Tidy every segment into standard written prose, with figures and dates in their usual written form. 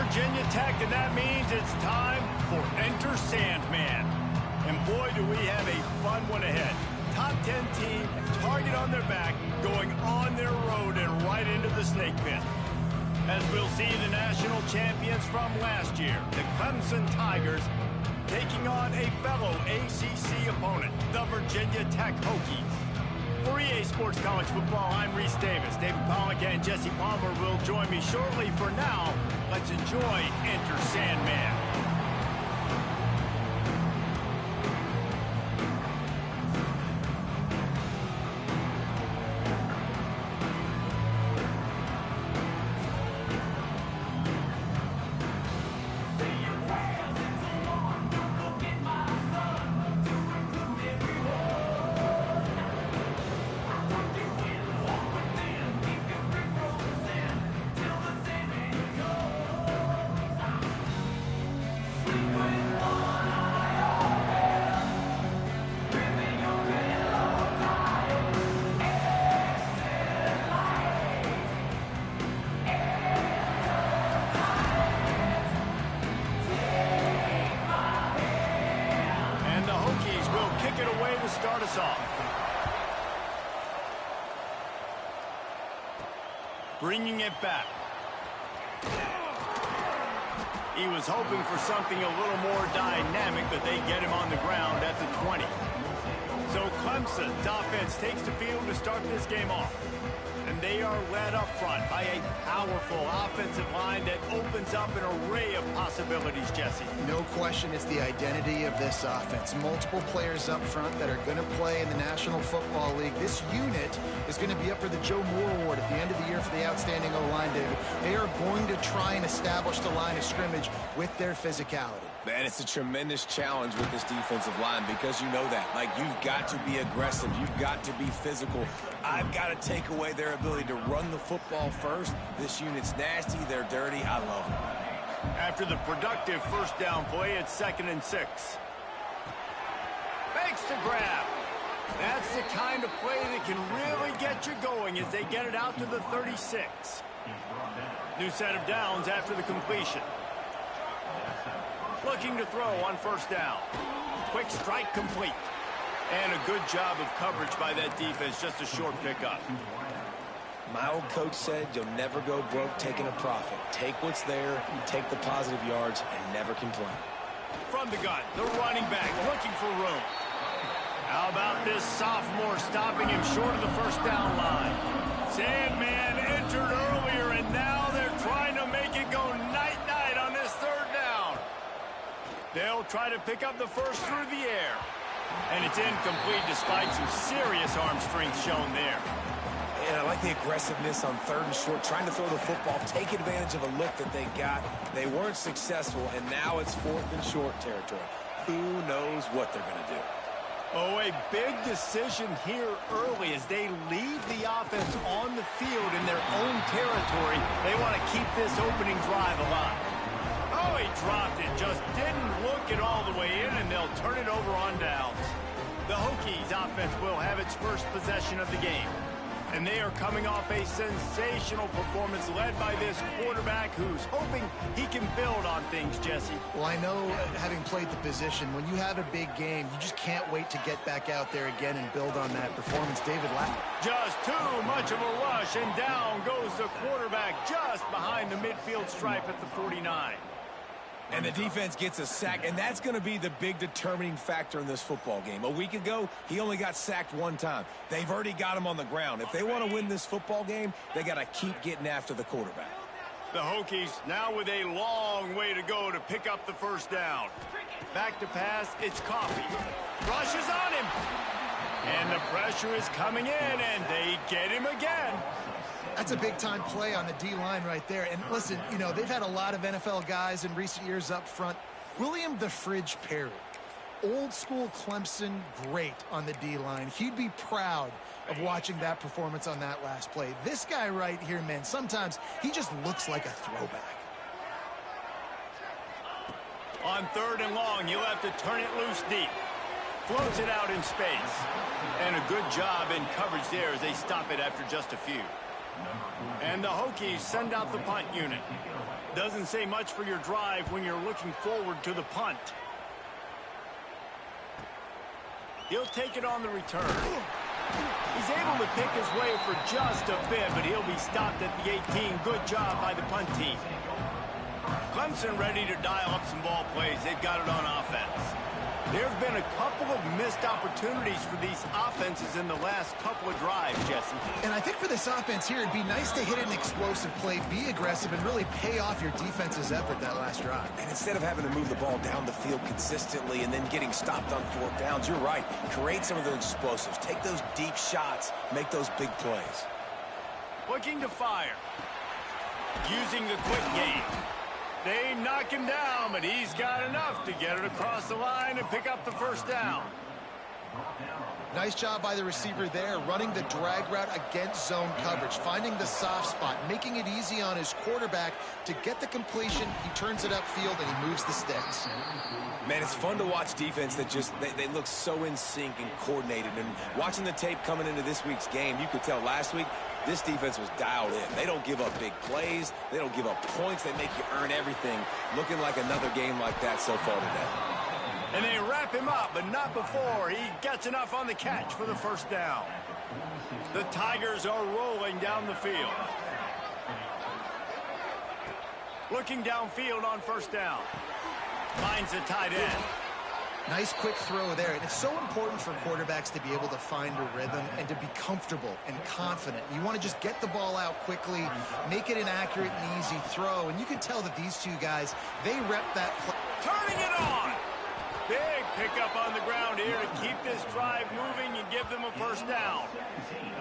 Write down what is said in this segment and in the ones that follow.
Virginia Tech, and that means it's time for Enter Sandman. And boy, do we have a fun one ahead. Top 10 team, target on their back, going on their road and right into the snake pit. As we'll see the national champions from last year, the Clemson Tigers, taking on a fellow ACC opponent, the Virginia Tech Hokies. For EA Sports College Football, I'm Reese Davis. David Pollack and Jesse Palmer will join me shortly. For now, let's enjoy Enter Sandman. Start us off. Bringing it back. He was hoping for something a little more dynamic, but they get him on the ground at the 20. So Clemson's offense takes the field to start this game off. And they are led up front by a powerful offensive line that opens up an array of possibilities, Jesse. No question, it's the identity of this offense. Multiple players up front that are going to play in the National Football League. This unit is going to be up for the Joe Moore Award at the end of the year for the outstanding O-line, David. They are going to try and establish the line of scrimmage with their physicality. Man, it's a tremendous challenge with this defensive line because you know that. Like, you've got to be aggressive. You've got to be physical. I've got to take away their ability to run the football first. This unit's nasty. They're dirty. I love them. After the productive first down play, it's 2nd and 6. Makes the grab. That's the kind of play that can really get you going as they get it out to the 36. New set of downs after the completion. Looking to throw on first down. Quick strike complete. And a good job of coverage by that defense, just a short pickup. My old coach said you'll never go broke taking a profit. Take what's there, take the positive yards, and never complain. From the gun, the running back looking for room. How about this sophomore stopping him short of the first down line? Sandman entered earlier, and now they're trying to make it go night-night on this third down. They'll try to pick up the first through the air. And it's incomplete despite some serious arm strength shown there. And I like the aggressiveness on 3rd and short, trying to throw the football, take advantage of a look that they got. They weren't successful, and now it's 4th and short territory. Who knows what they're going to do? Oh, a big decision here early as they leave the offense on the field in their own territory. They want to keep this opening drive alive. Oh, he dropped it. Just didn't look it all the way in, and they'll turn it over on downs. The Hokies offense will have its first possession of the game. And they are coming off a sensational performance led by this quarterback who's hoping he can build on things, Jesse. Well, I know, having played the position, when you have a big game, you just can't wait to get back out there again and build on that performance. David Latt. Just too much of a rush, and down goes the quarterback just behind the midfield stripe at the 49. And the defense gets a sack, and that's going to be the big determining factor in this football game. A week ago, he only got sacked 1 time. They've already got him on the ground. If they want to win this football game, they got to keep getting after the quarterback. The Hokies now with a long way to go to pick up the first down. Back to pass, it's Coffee. Rushes on him. And the pressure is coming in, and they get him again. That's a big-time play on the D-line right there. And listen, you know, they've had a lot of NFL guys in recent years up front. William the Fridge Perry, old-school Clemson great on the D-line. He'd be proud of watching that performance on that last play. This guy right here, man, sometimes he just looks like a throwback. On 3rd and long, you'll have to turn it loose deep. Floats it out in space. And a good job in coverage there as they stop it after just a few. And the Hokies send out the punt unit. Doesn't say much for your drive when you're looking forward to the punt. He'll take it on the return. He's able to pick his way for just a bit, but he'll be stopped at the 18. Good job by the punt team. Clemson ready to dial up some ball plays. They've got it on offense. There have been a couple of missed opportunities for these offenses in the last couple of drives, Jesse. And I think for this offense here, it'd be nice to hit an explosive play, be aggressive, and really pay off your defense's effort that last drive. And instead of having to move the ball down the field consistently and then getting stopped on fourth downs, you're right. Create some of those explosives. Take those deep shots. Make those big plays. Looking to fire. Using the quick game. They knock him down, but he's got enough to get it across the line and pick up the first down. Nice job by the receiver there, running the drag route against zone coverage, finding the soft spot, making it easy on his quarterback to get the completion. He turns it upfield, and he moves the sticks. Man, it's fun to watch defense that just, they look so in sync and coordinated. And watching the tape coming into this week's game, you could tell last week, this defense was dialed in. They don't give up big plays. They don't give up points. They make you earn everything. Looking like another game like that so far today. And they wrap him up, but not before he gets enough on the catch for the first down. The Tigers are rolling down the field. Looking downfield on first down. Finds the tight end. Nice quick throw there. And it's so important for quarterbacks to be able to find a rhythm and to be comfortable and confident. You want to just get the ball out quickly, make it an accurate and easy throw. And you can tell that these two guys, they rep that play. Turning it on. Big pickup on the ground here to keep this drive moving and give them a first down.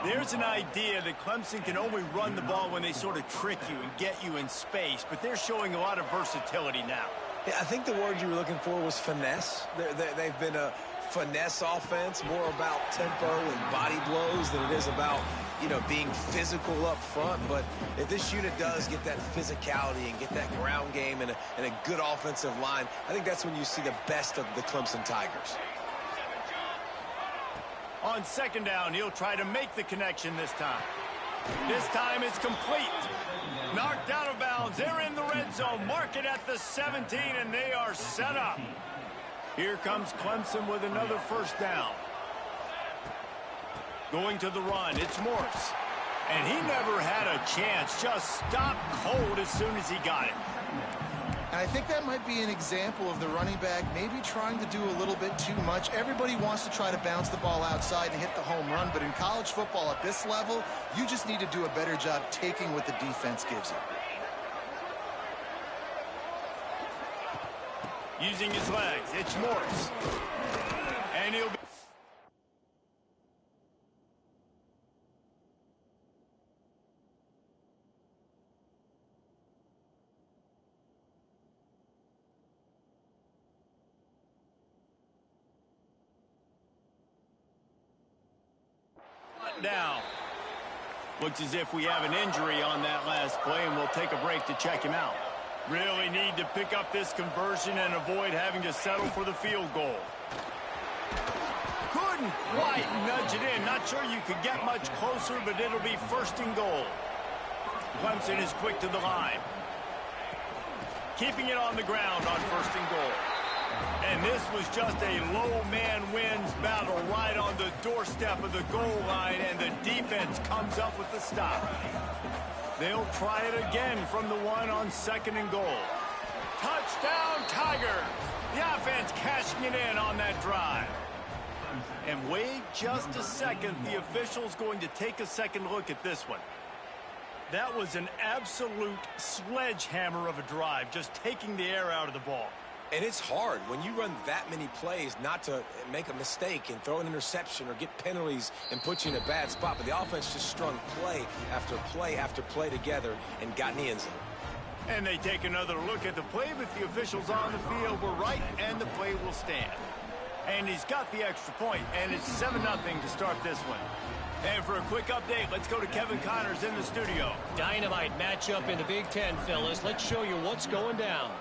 There's an idea that Clemson can only run the ball when they sort of trick you and get you in space, but they're showing a lot of versatility now. Yeah, I think the word you were looking for was finesse. They've been a finesse offense, more about tempo and body blows than it is about, you know, being physical up front. But if this unit does get that physicality and get that ground game and a good offensive line, I think that's when you see the best of the Clemson Tigers. On second down, he'll try to make the connection this time. This time it's complete. Knocked out of bounds. They're in the red zone. Mark it at the 17, and they are set up. Here comes Clemson with another first down. Going to the run. It's Morse. And he never had a chance. Just stopped cold as soon as he got it. And I think that might be an example of the running back maybe trying to do a little bit too much. Everybody wants to try to bounce the ball outside and hit the home run, but in college football at this level, you just need to do a better job taking what the defense gives you. Using his legs, it's Morris. And he'll be... down. Looks as if we have an injury on that last play, and we'll take a break to check him out. Really need to pick up this conversion and avoid having to settle for the field goal. Couldn't quite nudge it in. Not sure you could get much closer, but it'll be first and goal. Clemson is quick to the line. Keeping it on the ground on first and goal. And this was just a low man wins battle right on the doorstep of the goal line, and the defense comes up with the stop. They'll try it again from the one on second and goal. Touchdown, Tiger! The offense cashing it in on that drive. And wait just a second. The official's going to take a second look at this one. That was an absolute sledgehammer of a drive, just taking the air out of the ball. And it's hard when you run that many plays not to make a mistake and throw an interception or get penalties and put you in a bad spot. But the offense just strung play after play after play together and got in the end zone. And they take another look at the play, but the officials on the field were right, and the play will stand. And he's got the extra point, and it's 7-0 to start this one. And for a quick update, let's go to Kevin Connors in the studio. Dynamite matchup in the Big Ten, fellas. Let's show you what's going down.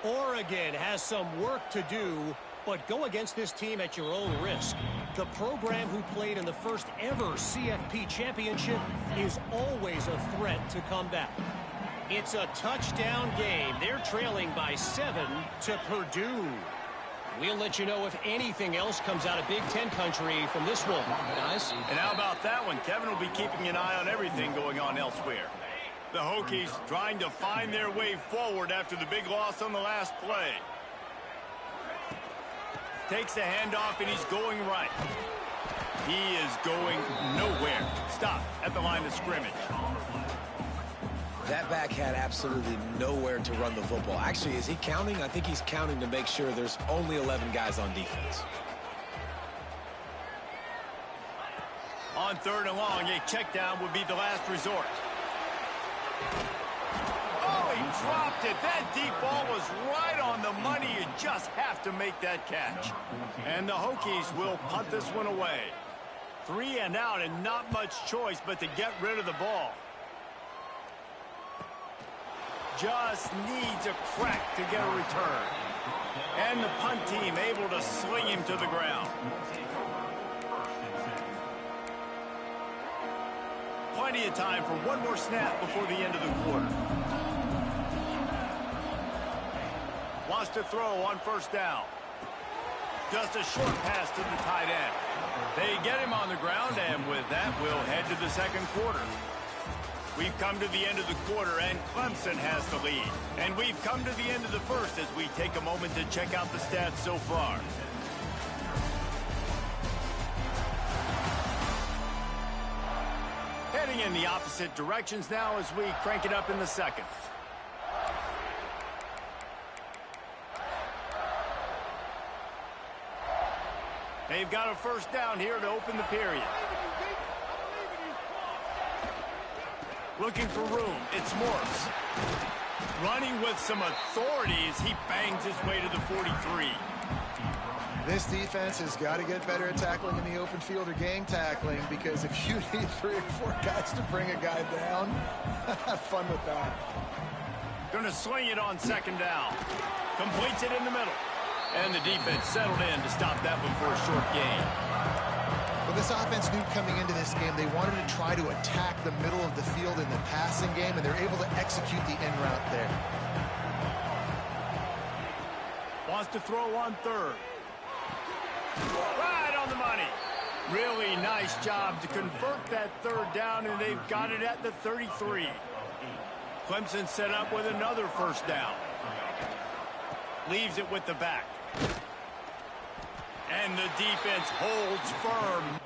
Oregon has some work to do but go against this team at your own risk. The program who played in the first ever CFP championship is always a threat to come back. It's a touchdown game. They're trailing by 7 to Purdue. We'll let you know if anything else comes out of Big Ten country from this one, guys. And how about that one? Kevin will be keeping an eye on everything going on elsewhere. The Hokies trying to find their way forward after the big loss on the last play. Takes the handoff, and he's going right. He is going nowhere. Stop at the line of scrimmage. That back had absolutely nowhere to run the football. Actually, is he counting? I think he's counting to make sure there's only 11 guys on defense. On 3rd and long, a check down would be the last resort. Oh, he dropped it. That deep ball was right on the money. You just have to make that catch. And the Hokies will punt this one away. 3 and out, and not much choice but to get rid of the ball. Just needs a crack to get a return. And the punt team able to sling him to the ground. Plenty of time for one more snap before the end of the quarter. Wants to throw on 1st down. Just a short pass to the tight end. They get him on the ground, and with that, we'll head to the 2nd quarter. We've come to the end of the quarter, and Clemson has the lead. And we've come to the end of the 1st as we take a moment to check out the stats so far. Heading in the opposite directions now as we crank it up in the 2nd. They've got a 1st down here to open the period. Looking for room. It's Morse. Running with some authority as he bangs his way to the 43. This defense has got to get better at tackling in the open field or gang tackling, because if you need 3 or 4 guys to bring a guy down, have fun with that. Going to sling it on 2nd down. Completes it in the middle. And the defense settled in to stop that one for a short gain. Well, this offense knew coming into this game they wanted to try to attack the middle of the field in the passing game, and they're able to execute the end route there. Wants to throw on 3rd. Right on the money. Really nice job to convert that 3rd down, and they've got it at the 33. Clemson set up with another 1st down. Leaves it with the back. And the defense holds firm.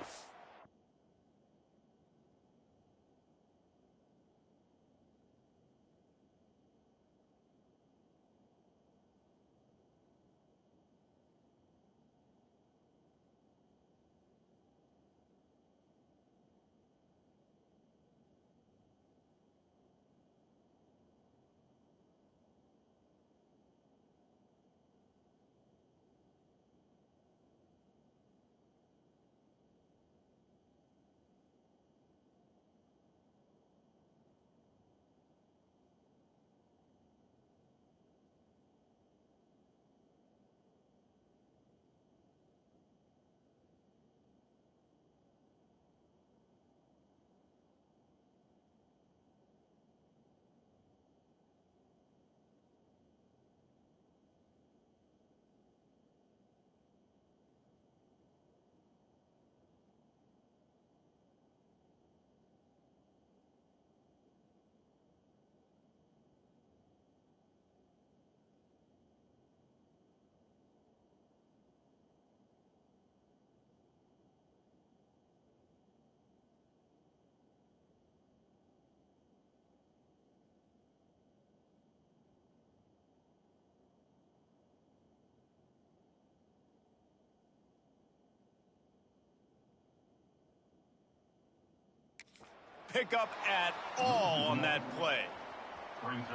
Pick up at all on that play.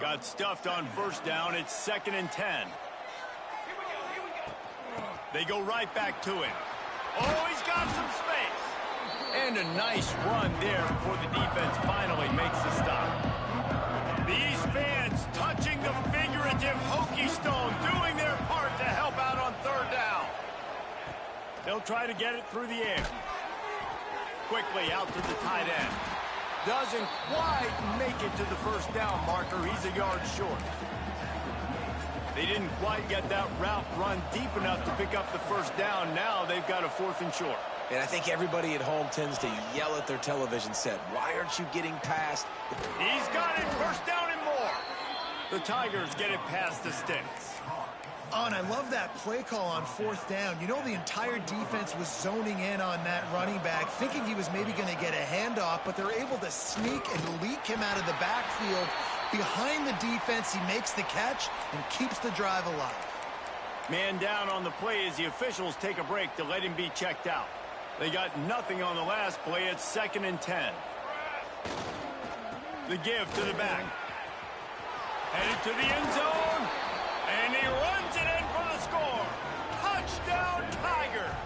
Got stuffed on 1st down. It's 2nd and 10. They go right back to him. Oh, he's got some space. And a nice run there before the defense finally makes the stop. These fans touching the figurative Hokie stone, doing their part to help out on 3rd down. They'll try to get it through the air. Quickly out to the tight end. Doesn't quite make it to the first down marker. He's a yard short. They didn't quite get that route run deep enough to pick up the first down. Now they've got a 4th and short. And I think everybody at home tends to yell at their television set. Why aren't you getting past? He's got it. First down and more. The Tigers get it past the sticks. Oh, and I love that play call on 4th down. You know, the entire defense was zoning in on that running back, thinking he was maybe going to get a handoff, but they're able to sneak and leak him out of the backfield. Behind the defense, he makes the catch and keeps the drive alive. Man down on the play as the officials take a break to let him be checked out. They got nothing on the last play. It's 2nd and 10. The give to the back. Headed to the end zone. And he runs it in for the score. Touchdown, Tigers.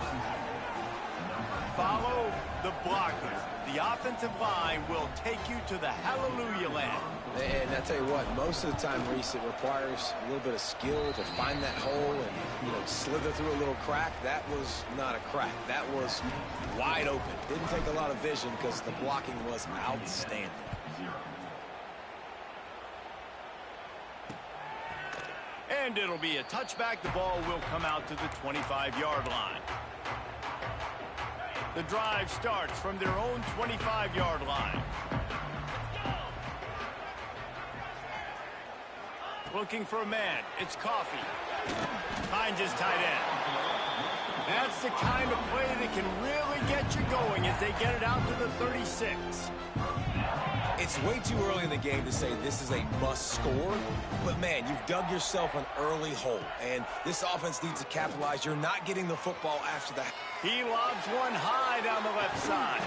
Follow the blockers. The offensive line will take you to the hallelujah land. And I tell you what, most of the time, Reese, it requires a little bit of skill to find that hole and, slither through a little crack. That was not a crack. That was wide open. Didn't take a lot of vision because the blocking was outstanding. And it'll be a touchback. The ball will come out to the 25-yard line. The drive starts from their own 25-yard line. Looking for a man. It's Coffee. Finds his tight end. That's the kind of play that can really get you going as they get it out to the 36. It's way too early in the game to say this is a must score, but man, you've dug yourself an early hole, and this offense needs to capitalize. You're not getting the football after that. He lobs one high down the left side.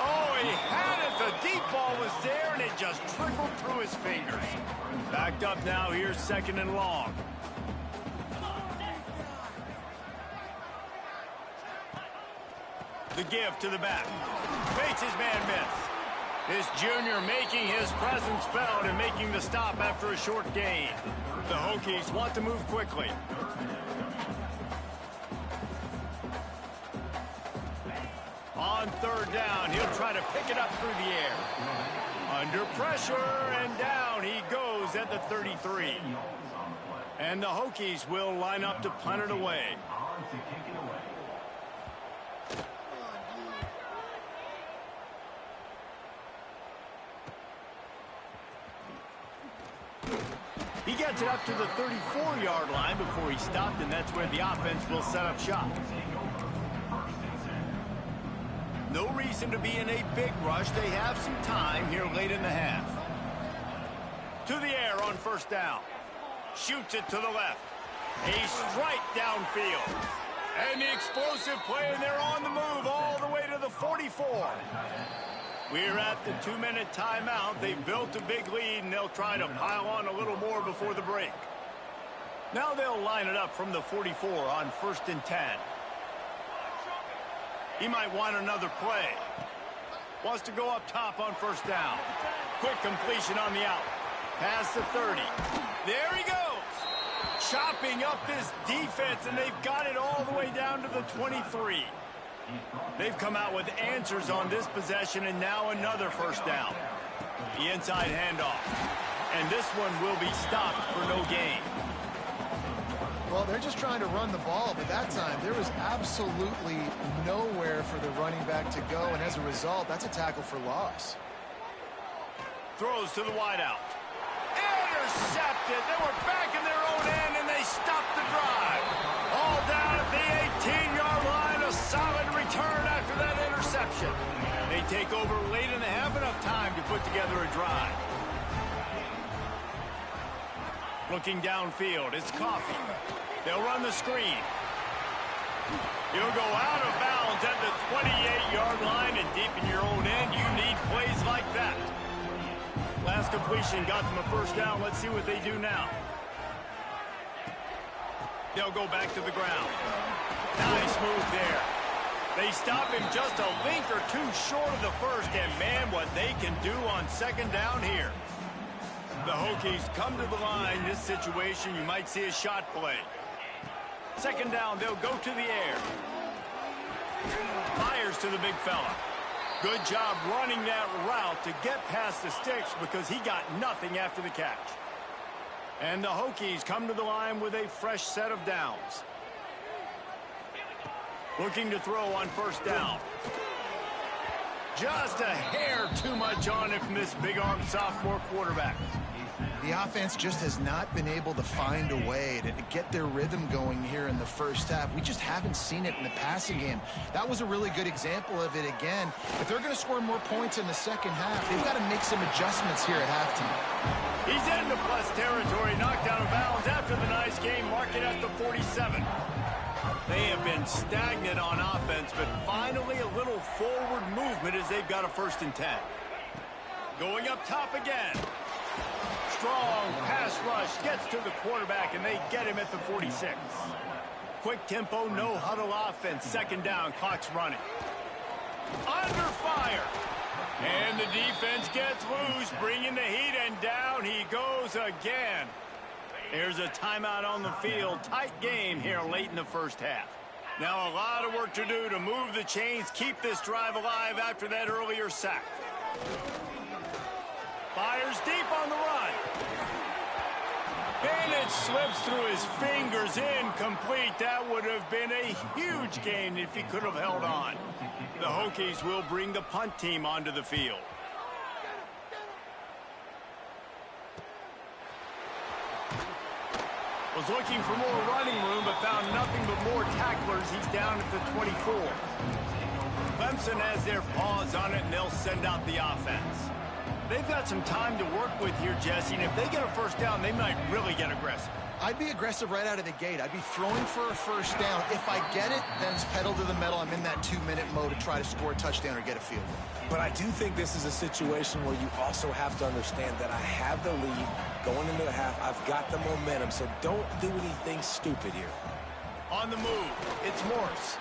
Oh, he had it. The deep ball was there, and it just trickled through his fingers. Backed up now. Here's 2nd and long. The give to the back. Bates his man miss. This junior making his presence felt and making the stop after a short gain. The Hokies want to move quickly. On 3rd down, he'll try to pick it up through the air. Under pressure, and down he goes at the 33. And the Hokies will line up to punt it away. He gets it up to the 34-yard line before he stopped, and that's where the offense will set up shop. No reason to be in a big rush. They have some time here late in the half. To the air on 1st down. Shoots it to the left. A strike downfield. And the explosive play, and they're on the move all the way to the 44. We're at the 2-minute timeout. They've built a big lead, and they'll try to pile on a little more before the break. Now they'll line it up from the 44 on 1st and 10. He might want another play. Wants to go up top on 1st down. Quick completion on the out. Past the 30. There he goes. Chopping up this defense, and they've got it all the way down to the 23. They've come out with answers on this possession, and now another 1st down. The inside handoff. And this one will be stopped for no gain. Well, they're just trying to run the ball, but that time there was absolutely nowhere for the running back to go, and as a result, that's a tackle for loss. Throws to the wideout. Intercepted. They were back in their own end, and they stopped the drive. All down at the 18-yard line. A solid return after that interception. They take over late in the half, enough time to put together a drive. Looking downfield, it's Coffee. They'll run the screen. He'll go out of bounds at the 28-yard line, and deep in your own end, you need plays like that. Last completion got them a 1st down. Let's see what they do now. They'll go back to the ground. Nice move there. They stop him just a link or two short of the 1st, and man, what they can do on 2nd down here. The Hokies come to the line. This situation, you might see a shot play. 2nd down, they'll go to the air. Fires to the big fella. Good job running that route to get past the sticks because he got nothing after the catch. And the Hokies come to the line with a fresh set of downs. Looking to throw on first down. Just a hair too much on it from this big-arm sophomore quarterback. The offense just has not been able to find a way to get their rhythm going here in the first half. We just haven't seen it in the passing game. That was a really good example of it again. If they're going to score more points in the second half, they've got to make some adjustments here at halftime. He's into plus territory, knocked out of bounds after the nice game, marked it at the 47. They have been stagnant on offense, but finally a little forward movement as they've got a 1st and 10. Going up top again. Strong pass rush gets to the quarterback, and they get him at the 46. Quick tempo, no huddle offense. 2nd down, clock's running. Under fire. And the defense gets loose, bringing the heat, and down he goes again. There's a timeout on the field. Tight game here late in the first half. Now a lot of work to do to move the chains, keep this drive alive after that earlier sack. Fires deep on the run. And it slips through his fingers, incomplete. That would have been a huge gain if he could have held on. The Hokies will bring the punt team onto the field. Was looking for more running room, but found nothing but more tacklers. He's down at the 24. Clemson has their paws on it, and they'll send out the offense. They've got some time to work with here, Jesse, and if they get a 1st down, they might really get aggressive. I'd be aggressive right out of the gate. I'd be throwing for a 1st down. If I get it, then it's pedal to the metal. I'm in that 2-minute mode to try to score a touchdown or get a field goal. But I do think this is a situation where you also have to understand that I have the lead going into the half. I've got the momentum, so don't do anything stupid here. On the move, it's Morse.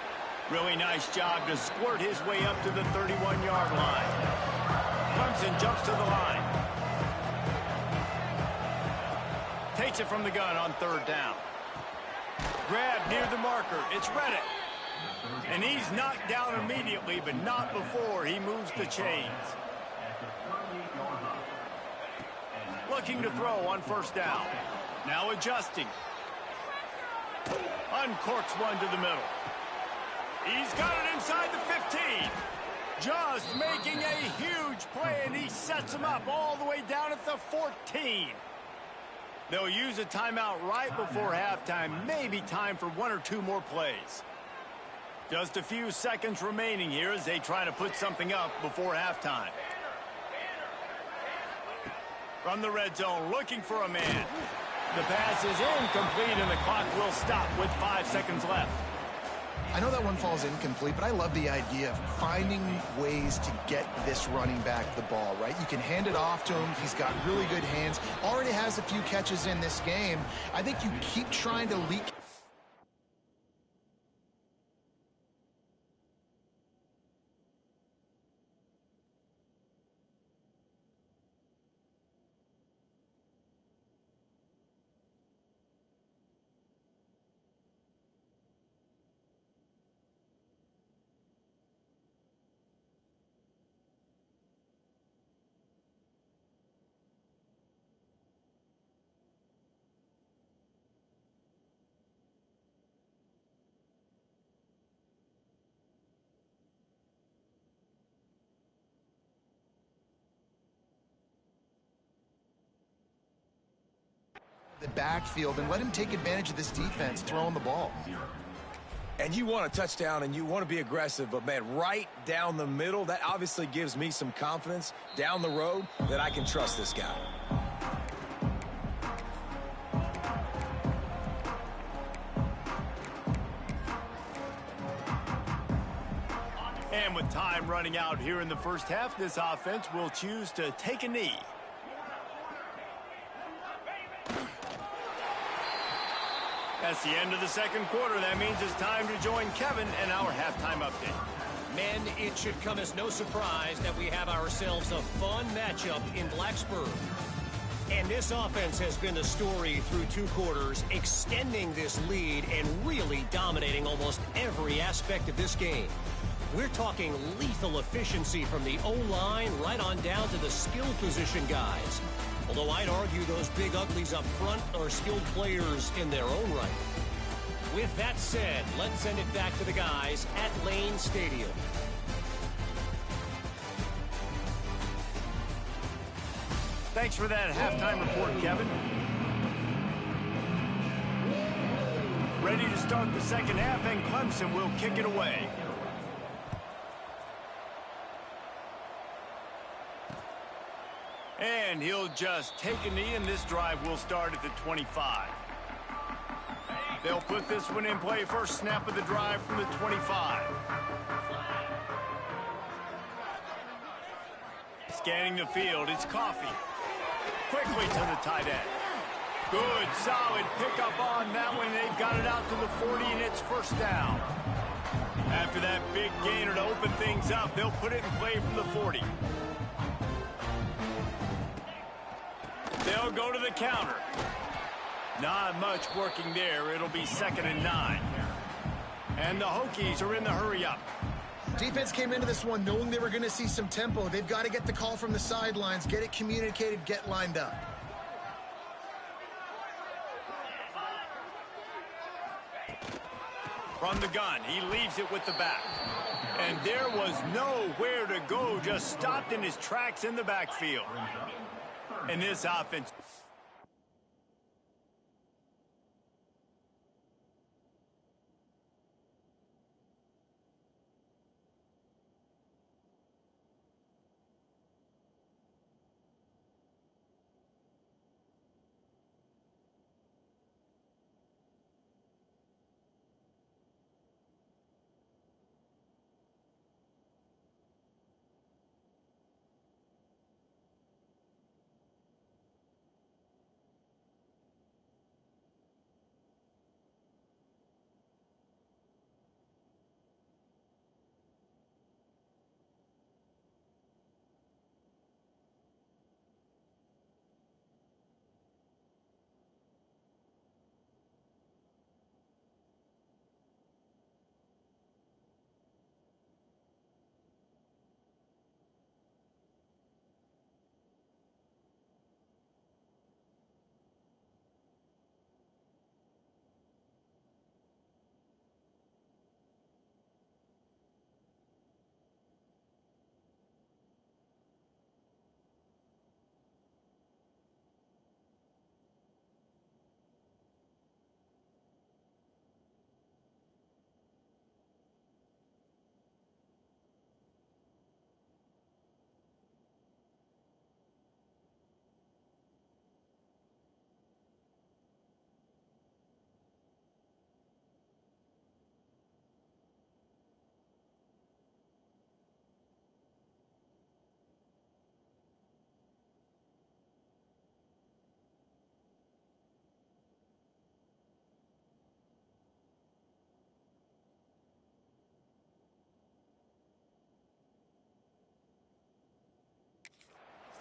Really nice job to squirt his way up to the 31-yard line. Clemson jumps to the line. Takes it from the gun on 3rd down. Grab near the marker. It's Reddick. And he's knocked down immediately, but not before he moves the chains. Looking to throw on 1st down. Now adjusting. Uncorks one to the middle. He's got it inside the 15. Just making a huge play, and he sets him up all the way down at the 14. They'll use a timeout right before halftime. Maybe time for 1 or 2 more plays. Just a few seconds remaining here as they try to put something up before halftime. From the red zone, looking for a man. The pass is incomplete, and the clock will stop with 5 seconds left. I know that one falls incomplete, but I love the idea of finding ways to get this running back the ball, right? You can hand it off to him. He's got really good hands. Already has a few catches in this game. I think you keep trying to leak. The backfield and let him take advantage of this defense throwing the ball. And you want a touchdown and you want to be aggressive, but man, right down the middle, that obviously gives me some confidence down the road that I can trust this guy. And with time running out here in the first half, this offense will choose to take a knee. That's the end of the second quarter. That means it's time to join Kevin and our halftime update. Men, it should come as no surprise that we have ourselves a fun matchup in Blacksburg. And this offense has been the story through 2 quarters, extending this lead and really dominating almost every aspect of this game. We're talking lethal efficiency from the O-line right on down to the skill position guys. Although I'd argue those big uglies up front are skilled players in their own right. With that said, let's send it back to the guys at Lane Stadium. Thanks for that halftime report, Kevin. Ready to start the second half, and Clemson will kick it away. And he'll just take a knee, and this drive will start at the 25. They'll put this one in play. First snap of the drive from the 25. Scanning the field, it's Coffee. Quickly to the tight end. Good, solid pickup on that one. They've got it out to the 40, and it's first down. After that big gainer to open things up, they'll put it in play from the 40. They'll go to the counter. Not much working there. It'll be 2nd and 9. And the Hokies are in the hurry-up. Defense came into this one knowing they were going to see some tempo. They've got to get the call from the sidelines, get it communicated, get lined up. From the gun, he leaves it with the back. And there was nowhere to go, just stopped in his tracks in the backfield. And this offense...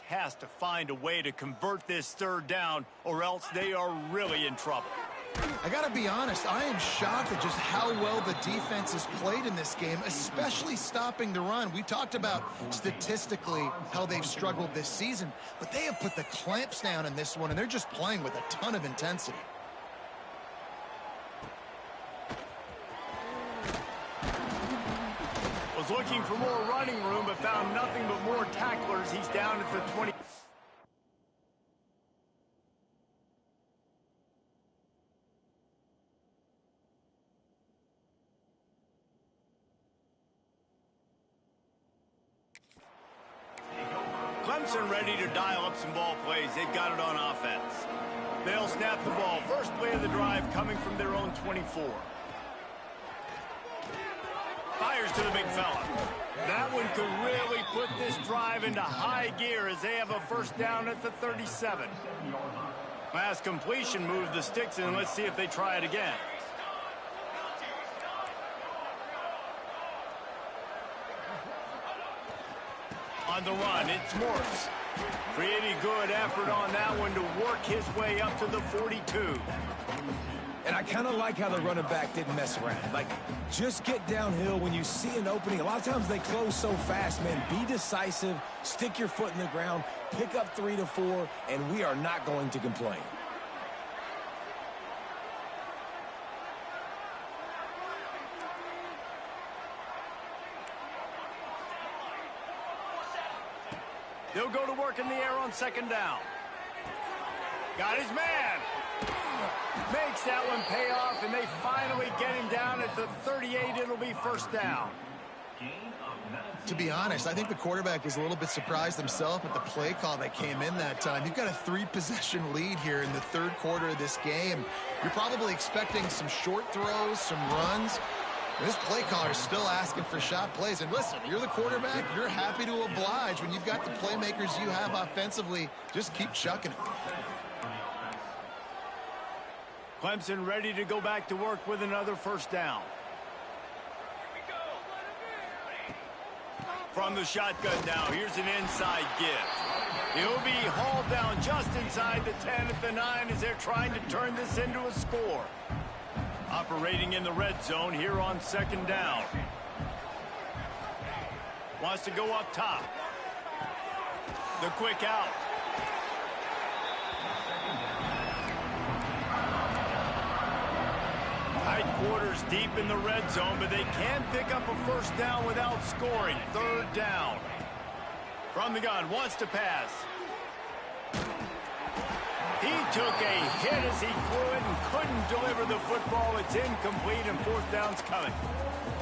has to find a way to convert this 3rd down, or else they are really in trouble. I got to be honest, I am shocked at just how well the defense has played in this game, especially stopping the run. We talked about statistically how they've struggled this season, but they have put the clamps down in this one, and they're just playing with a ton of intensity. Was looking for more running room, but found nothing but more tacklers. He's down at the 20. Clemson ready to dial up some ball plays. They've got it on offense. They'll snap the ball. First play of the drive coming from their own 24. Fires to the big fella. That one could really put this drive into high gear as they have a first down at the 37. Last completion moved the sticks in. Let's see if they try it again. On the run, it's Morris. Pretty good effort on that one to work his way up to the 42. And I kind of like how the running back didn't mess around. Like, just get downhill when you see an opening. A lot of times they close so fast, man. Be decisive, stick your foot in the ground, pick up 3 to 4, and we are not going to complain. They'll go to work in the air on second down. Got his man. Makes that one pay off, and they finally get him down at the 38. It'll be first down. To be honest, I think the quarterback was a little bit surprised himself at the play call that came in that time. You've got a 3-possession lead here in the third quarter of this game. You're probably expecting some short throws, some runs. This play caller is still asking for shot plays. And listen, you're the quarterback. You're happy to oblige. When you've got the playmakers you have offensively, just keep chucking it. Clemson ready to go back to work with another first down. From the shotgun now, here's an inside give. He'll be hauled down just inside the 10 at the 9 as they're trying to turn this into a score. Operating in the red zone here on second down. Wants to go up top. The quick out. Tight quarters deep in the red zone, but they can pick up a first down without scoring. Third down. From the gun, wants to pass. He took a hit as he threw it and couldn't deliver the football. It's incomplete, and fourth down's coming.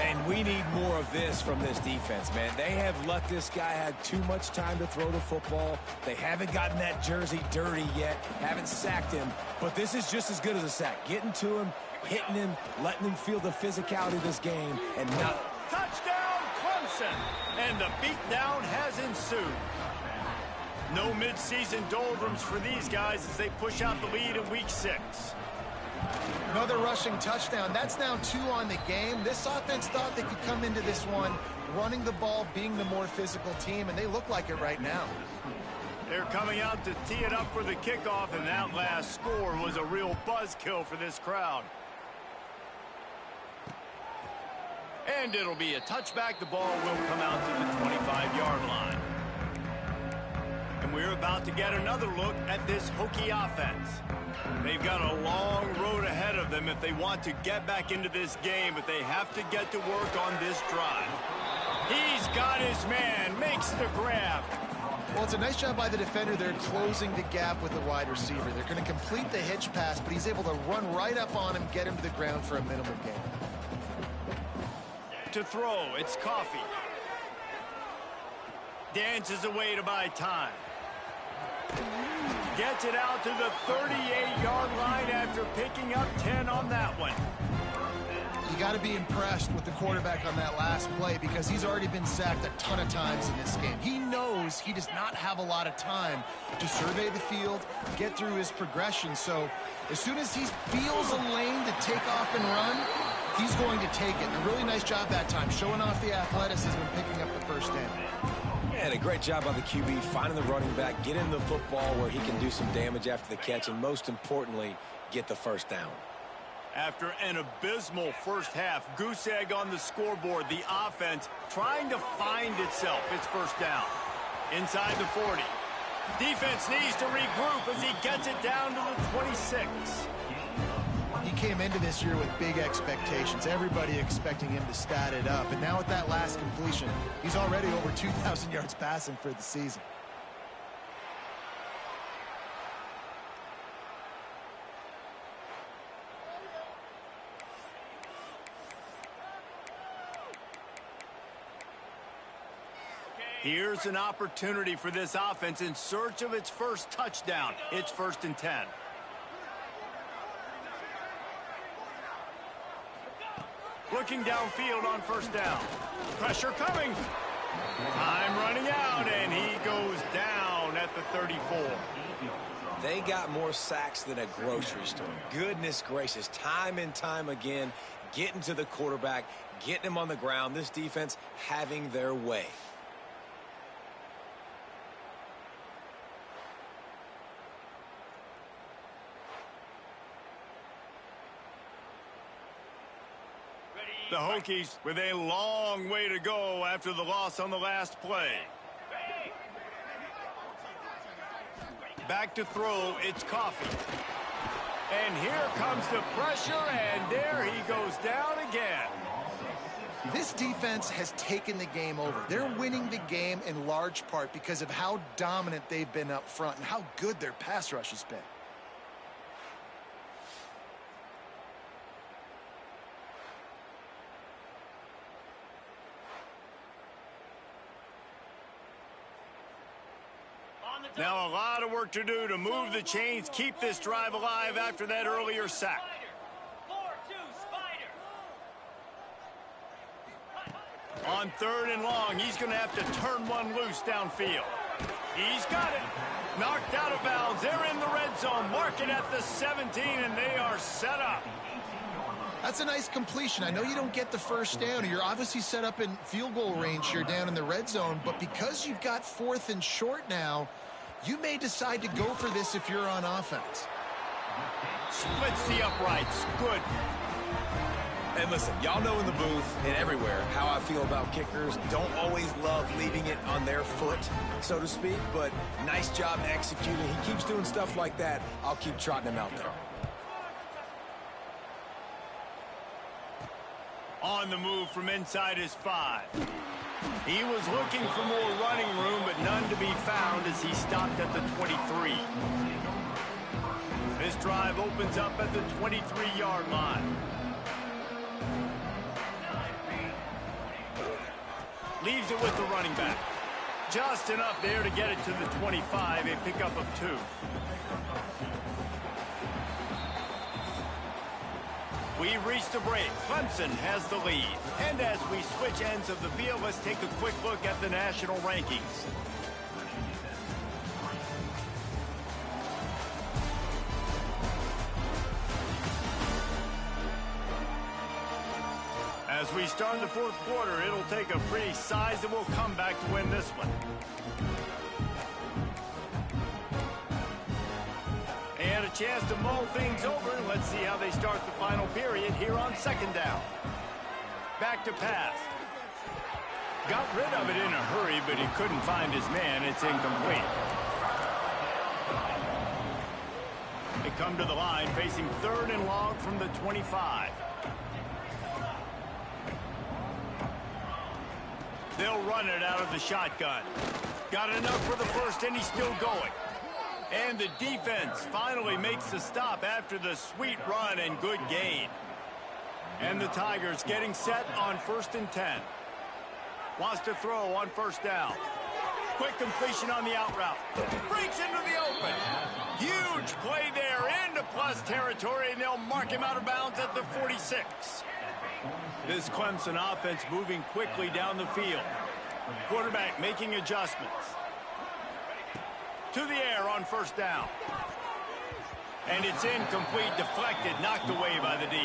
And we need more of this from this defense, man. They have let this guy have too much time to throw the football. They haven't gotten that jersey dirty yet, haven't sacked him. But this is just as good as a sack. Getting to him, hitting him, letting him feel the physicality of this game, and not... Touchdown, Clemson! And the beatdown has ensued. No midseason doldrums for these guys as they push out the lead in week 6. Another rushing touchdown. That's now 2 on the game. This offense thought they could come into this one running the ball, being the more physical team, and they look like it right now. They're coming out to tee it up for the kickoff, and that last score was a real buzzkill for this crowd. And it'll be a touchback. The ball will come out to the 25-yard line. And we're about to get another look at this Hokie offense. They've got a long road ahead of them if they want to get back into this game, but they have to get to work on this drive. He's got his man, makes the grab. Well, it's a nice job by the defender. They're closing the gap with the wide receiver. They're going to complete the hitch pass, but he's able to run right up on him, get him to the ground for a minimal gain. To throw, it's Coffee. Dances away to buy time. Gets it out to the 38-yard line after picking up 10 on that one. You got to be impressed with the quarterback on that last play because he's already been sacked a ton of times in this game. He knows he does not have a lot of time to survey the field, get through his progression. So as soon as he feels a lane to take off and run, he's going to take it. A really nice job that time, showing off the athleticism and picking up the first down. And a great job by the QB, finding the running back, getting the football where he can do some damage after the catch, and most importantly, get the first down. After an abysmal first half, goose egg on the scoreboard, the offense trying to find itself. It's first down. Inside the 40. Defense needs to regroup as he gets it down to the 26. He came into this year with big expectations. Everybody expecting him to stat it up. And now with that last completion, he's already over 2,000 yards passing for the season. Here's an opportunity for this offense in search of its first touchdown. It's 1st and 10. Looking downfield on first down. Pressure coming. Time running out, and he goes down at the 34. They got more sacks than a grocery store. Goodness gracious, time and time again, getting to the quarterback, getting him on the ground. This defense having their way. The Hokies with a long way to go after the loss on the last play. Back to throw, it's Coffee. And here comes the pressure, and there he goes down again. This defense has taken the game over. They're winning the game in large part because of how dominant they've been up front and how good their pass rush has been. Now a lot of work to do to move the chains, keep this drive alive after that earlier sack. On 3rd and long, he's going to have to turn one loose downfield. He's got it. Knocked out of bounds. They're in the red zone. Mark it at the 17, and they are set up. That's a nice completion. I know you don't get the first down. You're obviously set up in field goal range here down in the red zone, but because you've got 4th and short now, you may decide to go for this if you're on offense. Splits the uprights. Good. And listen, y'all know in the booth and everywhere how I feel about kickers. Don't always love leaving it on their foot, so to speak, but nice job executing. He keeps doing stuff like that. I'll keep trotting him out there. On the move from inside his 5. He was looking for more running room, but none to be found as he stopped at the 23. This drive opens up at the 23-yard line. Leaves it with the running back. Just enough there to get it to the 25, a pickup of 2. We've reached a break. Clemson has the lead. And as we switch ends of the field, let's take a quick look at the national rankings. As we start the 4th quarter, it'll take a pretty sizable comeback to win this one. And a chance to mull things over. Let's see how they start the final period here on 2nd down. Back to pass. Got rid of it in a hurry, but he couldn't find his man. It's incomplete. They come to the line facing 3rd and long from the 25. They'll run it out of the shotgun. Got enough for the first, and he's still going. And the defense finally makes the stop after the sweet run and good gain. And the Tigers getting set on 1st and 10. Wants to throw on 1st down. Quick completion on the out route. Breaks into the open. Huge play there into plus territory, and they'll mark him out of bounds at the 46. This Clemson offense moving quickly down the field. Quarterback making adjustments. To the air on 1st down. And it's incomplete, deflected, knocked away by the D.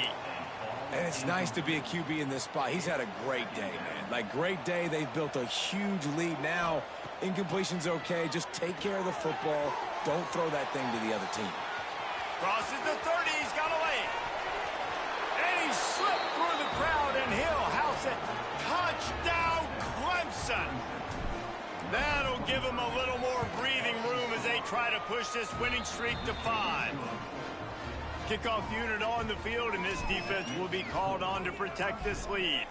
And it's nice to be a QB in this spot. He's had a great day, man. Like, great day. They've built a huge lead now. Incompletion's okay. Just take care of the football. Don't throw that thing to the other team. Crosses the 30. He's got a lane. And he slipped through the crowd, and he'll house it. Touchdown, Clemson. That'll give him a little more breathing room as they try to push this winning streak to 5. Kickoff unit on the field, and this defense will be called on to protect this lead.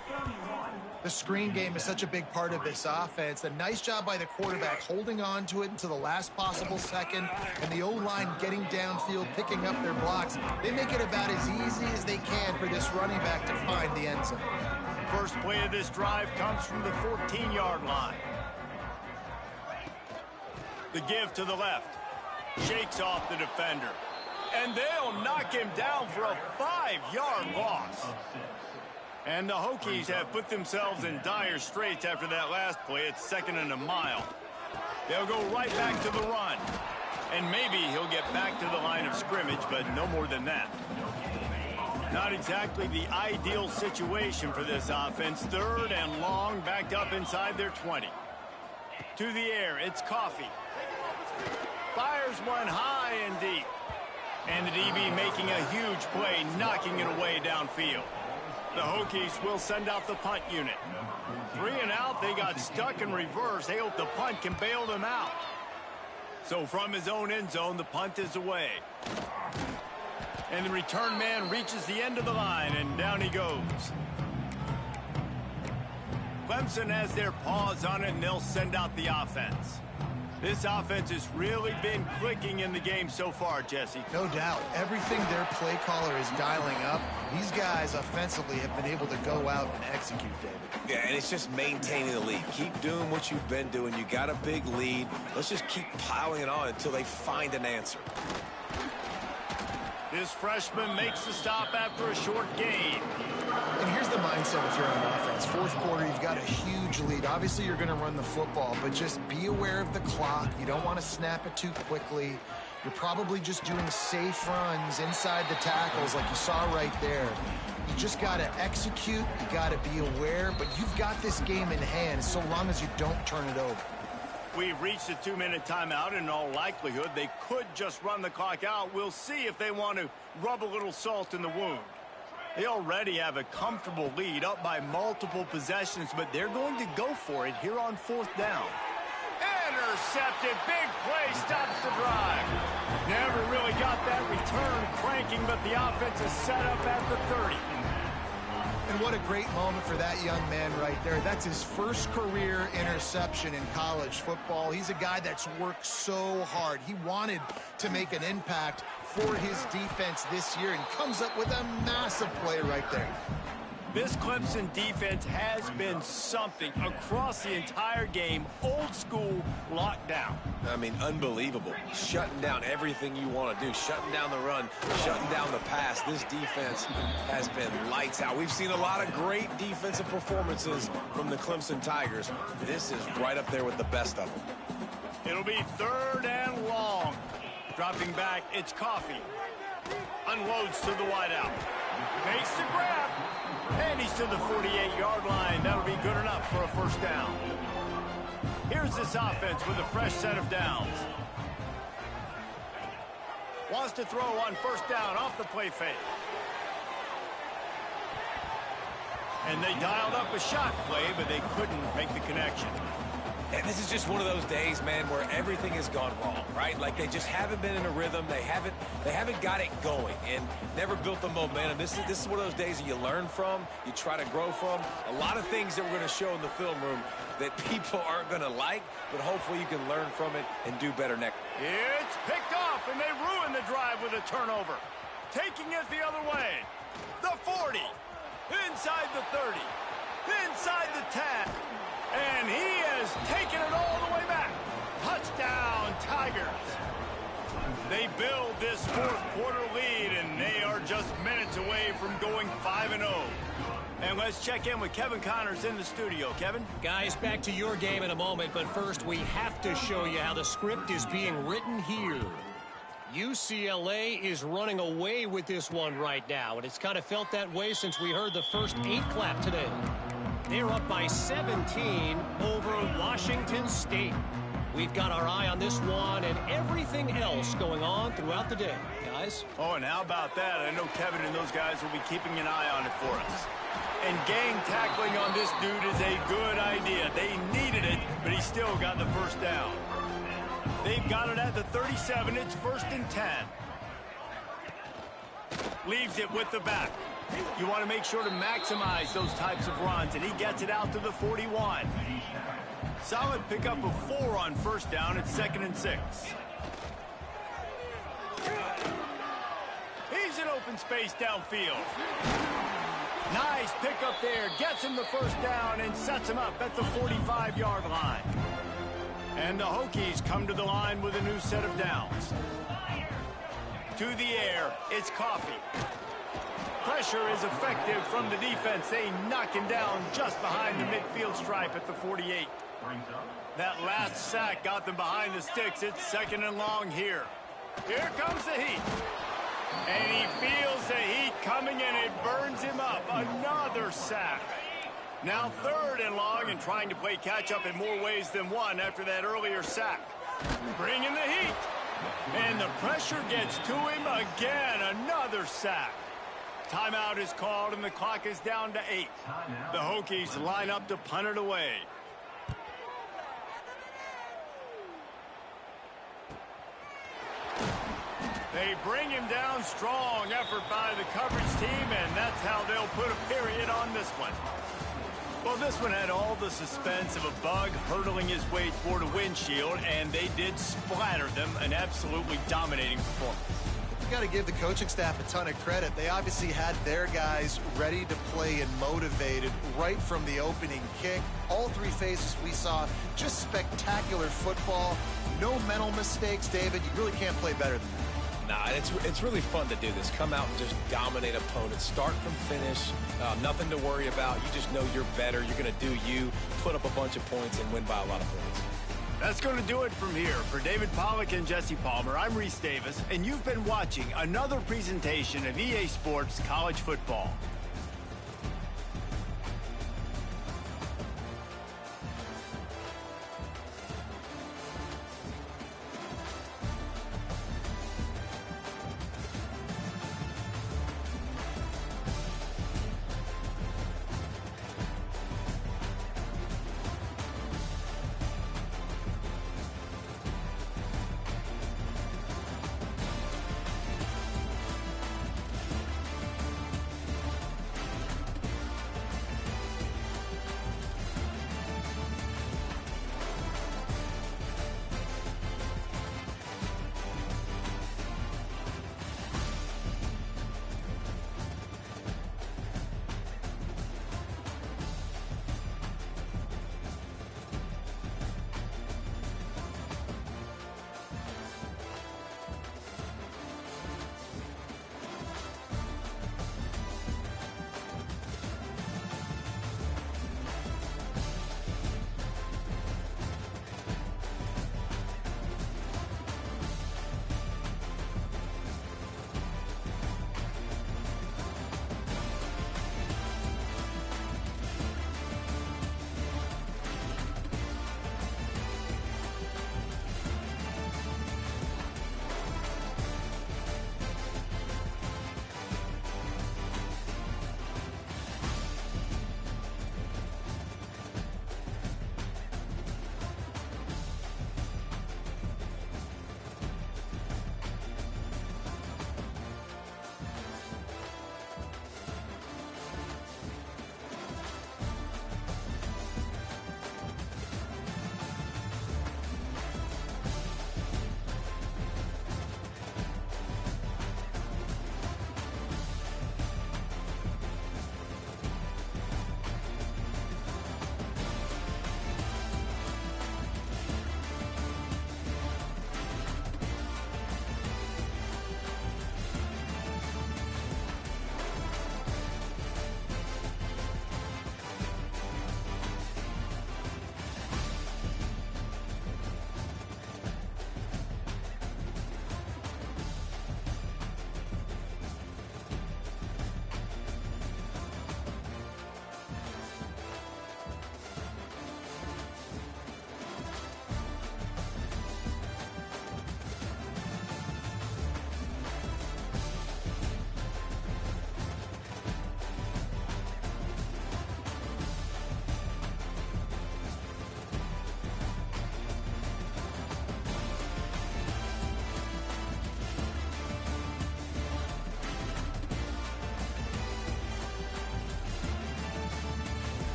The screen game is such a big part of this offense. A nice job by the quarterback holding on to it until the last possible second, and the O-line getting downfield, picking up their blocks. They make it about as easy as they can for this running back to find the end zone. First play of this drive comes from the 14-yard line. The give to the left. Shakes off the defender. And they'll knock him down for a 5-yard loss. And the Hokies have put themselves in dire straits after that last play. It's 2nd and a mile. They'll go right back to the run. And maybe he'll get back to the line of scrimmage, but no more than that. Not exactly the ideal situation for this offense. 3rd and long, backed up inside their 20. To the air, it's Coffee. Fires one high and deep. And the DB making a huge play, knocking it away downfield. The Hokies will send out the punt unit. 3 and out, they got stuck in reverse. They hope the punt can bail them out. So from his own end zone, the punt is away. And the return man reaches the end of the line, and down he goes. Clemson has their paws on it, and they'll send out the offense. This offense has really been clicking in the game so far, Jesse. No doubt. Everything their play caller is dialing up, these guys offensively have been able to go out and execute, David. Yeah, and it's just maintaining the lead. Keep doing what you've been doing. You got a big lead. Let's just keep piling it on until they find an answer. This freshman makes the stop after a short gain. And here's the mindset if you're on offense. Fourth quarter, you've got a huge lead. Obviously, you're going to run the football, but just be aware of the clock. You don't want to snap it too quickly. You're probably just doing safe runs inside the tackles like you saw right there. You just got to execute. You got to be aware, but you've got this game in hand so long as you don't turn it over. We've reached a 2-minute timeout, and in all likelihood, they could just run the clock out. We'll see if they want to rub a little salt in the wound. They already have a comfortable lead up by multiple possessions, but they're going to go for it here on 4th down. Intercepted. Big play stops the drive. Never really got that return cranking, but the offense is set up at the 30. And what a great moment for that young man right there. That's his first career interception in college football. He's a guy that's worked so hard. He wanted to make an impact for his defense this year and comes up with a massive play right there. This Clemson defense has been something across the entire game. Old school lockdown. I mean, unbelievable. Shutting down everything you want to do. Shutting down the run. Shutting down the pass. This defense has been lights out. We've seen a lot of great defensive performances from the Clemson Tigers. This is right up there with the best of them. It'll be 3rd and long. Dropping back, it's Coffee. Unloads to the wideout. Makes the grab. And he's to the 48-yard line. That'll be good enough for a first down. Here's this offense with a fresh set of downs. Wants to throw on 1st down off the play fake. And they dialed up a shot play, but they couldn't make the connection. And this is just one of those days, man, where everything has gone wrong, right? Like they just haven't been in a rhythm. They haven't got it going and never built the momentum. This is one of those days that you learn from, you try to grow from. A lot of things that we're going to show in the film room that people aren't going to like, but hopefully you can learn from it and do better next. It's picked off, and they ruin the drive with a turnover. Taking it the other way. The 40. Inside the 30. Inside the 10. And he has taken it all the way back. Touchdown, Tigers. They build this 4th quarter lead, and they are just minutes away from going 5-0. And let's check in with Kevin Connors in the studio. Kevin? Guys, back to your game in a moment, but first we have to show you how the script is being written here. UCLA is running away with this one right now, and it's kind of felt that way since we heard the first 8 clap today. They're up by 17 over Washington State. We've got our eye on this one and everything else going on throughout the day, guys. Oh, and how about that? I know Kevin and those guys will be keeping an eye on it for us. And gang tackling on this dude is a good idea. They needed it, but he still got the first down. They've got it at the 37. It's 1st and 10. Leaves it with the back. You want to make sure to maximize those types of runs, and he gets it out to the 41. Solid pickup of 4 on 1st down. It's 2nd and 6. He's in open space downfield. Nice pickup there. Gets him the 1st down and sets him up at the 45-yard line. And the Hokies come to the line with a new set of downs. To the air, it's Coffee. Pressure is effective from the defense. They knock him down just behind the midfield stripe at the 48. That last sack got them behind the sticks. It's 2nd and long here. Here comes the heat. And he feels the heat coming, and it burns him up. Another sack. Now 3rd and long, and trying to play catch-up in more ways than one after that earlier sack. Bringing the heat. And the pressure gets to him again. Another sack. timeout is called, and the clock is down to 8. The Hokies line up to punt it away. They bring him down. Strong effort by the coverage team, and that's how they'll put a period on this one. Well, this one had all the suspense of a bug hurtling his way toward a windshield, and they did splatter them. An absolutely dominating performance. You got to give the coaching staff a ton of credit. They obviously had their guys ready to play and motivated right from the opening kick. All three phases we saw, just spectacular football. No mental mistakes, David. You really can't play better than that. Nah, it's really fun to do this. Come out and just dominate opponents. Start from finish. Nothing to worry about. You just know you're better. You're going to do you, put up a bunch of points, and win by a lot of points. That's going to do it from here. For David Pollack and Jesse Palmer, I'm Reese Davis, and you've been watching another presentation of EA Sports College Football.